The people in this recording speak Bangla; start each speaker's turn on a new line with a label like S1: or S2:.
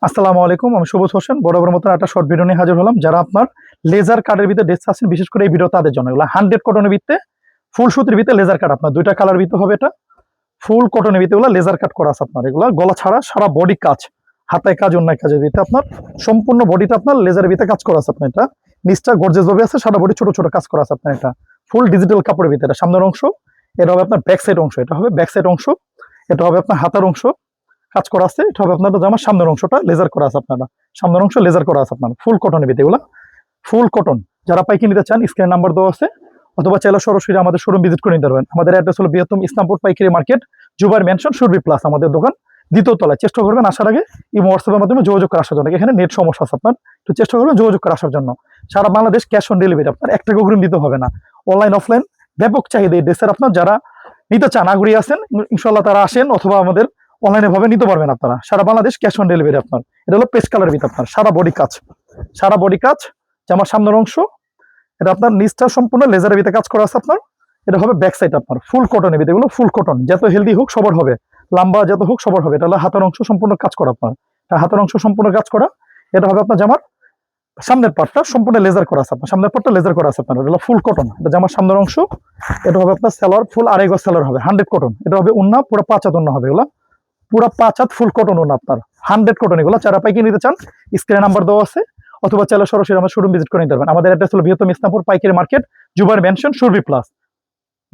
S1: আসসালামু আলাইকুম, আমি সুবোধ হোসেন। বরাবর মতো একটা শর্ট ভিডিও নিয়ে হাজির হলাম। যারা আপনার লেজার কাটের ভিতরে ড্রেস আছেন, বিশেষ করে এই ভিডিও তাদের জন্য। এগুলো 100 কটনের ভিতরে ফুল সুতির ভিতরে লেজার কাট, আপনার দুইটা কালার ভিতরে হবে। এটা ফুল কটনের ভিতরে এগুলো লেজার কাট করা আছে আপনার। এগুলো গলা ছাড়া সারা বডি কাজ, হাতায় কাজ, অন্যায় কাজের ভিতরে আপনার সম্পূর্ণ বডিটা আপনার লেজারের ভিতরে কাজ করা আছে আপনার। এটা নিচটা গর্জেস ভাবে আছে, সারা বডি ছোট ছোট কাজ করা আছে আপনার। এটা ফুল ডিজিটাল কাপড়ের ভিতরে। সামনের অংশ এটা হবে আপনার ব্যাক সাইড অংশ, এটা হবে ব্যাক সাইড অংশ, এটা হবে আপনার হাতার অংশ কাজ করা আছে। এটা হবে আপনার জামার সামনের অংশটা লেজার করা আছে আপনারা, সামনের অংশ লেজার করা আছে আপনার। ফুল কটনের ভিতরে এগুলো ফুল কটন। যারা পাইকারি নিতে চান স্ক্রিন নাম্বার দেওয়া আছে, অথবা চাইলে সরাসরি আমাদের শোরুম ভিজিট করে নিতে পারবেন। আমাদের অ্যাড্রেস হলো বৃহত্তম ইসলামপুর পাইকারি মার্কেট, জুবাইর ম্যানশন, সুরভি প্লাস। আমাদের দোকান দ্বিতীয় তলায়। চেষ্টা করবেন আসার আগে এই হোয়াটসঅ্যাপের মাধ্যমে যোগাযোগ করে আসার জন্য। এখানে নেট সমস্যা আছে আপনার, তো চেষ্টা করবেন যোগাযোগ করে আসার জন্য। সারা বাংলাদেশ ক্যাশ অন ডেলিভারি, আপনার 1 টাকা অগ্রিম দিতে হবে না। অনলাইন অফলাইন ব্যাপক চাহিদা এই ড্রেসের। আপনার যারা নিতে চান, আগ্রহী আছেন, ইনশাল্লাহ তারা আসেন, অথবা আমাদের অনলাইনে ভাবে নিতে পারবেন আপনারা। সারা বাংলাদেশ ক্যাশ অন ডেলিভারি আপনার। এটা হলো পেস্ট কালার ভিতরে আপনার, সারা বডি কাজ, সারা বডি কাজ। জামার সামনের অংশ এটা আপনার নিচটা সম্পূর্ণ লেজারের ভিতরে কাজ করা আছে আপনার। এটা হবে ব্যাক সাইড আপনার, ফুল কটনের ভিতরে। এগুলো ফুল কটন, যত হেলদি হোক সবার হবে, লম্বা যত হোক সবার হবে। এটা হলো হাতের অংশ সম্পূর্ণ কাজ করা আপনার। হাতের অংশ সম্পূর্ণ কাজ করা। এটা হবে আপনার জামার সামনের পার্টটা সম্পূর্ণ লেজার করা আছে আপনার, সামনের পার্টটা লেজার করা আছে আপনার। এটা হলো ফুল কটন, এটা জামার সামনের অংশ। এটা হবে আপনার সেলার, ফুল আড়াই গজ সেলার হবে, 100 কটন। এটা হবে উন্না, পুরো 5 হাত উন্না হবে। এগুলো পুরো 5 হাত ফুল কটন উন্না আপনার, 100 কটন। এগুলো যারা পাইকারি নিতে চান স্ক্রিনে নাম্বার দেওয়া আছে, অথবা চাইলে সরাসরি আমার শোরুম ভিজিট করে নিতে পারবেন। আমাদের অ্যাড্রেস হলো বৃহত্তম ইসলামপুর পাইকারি মার্কেট, জুবাইর ম্যানশন, সুরভি প্লাস।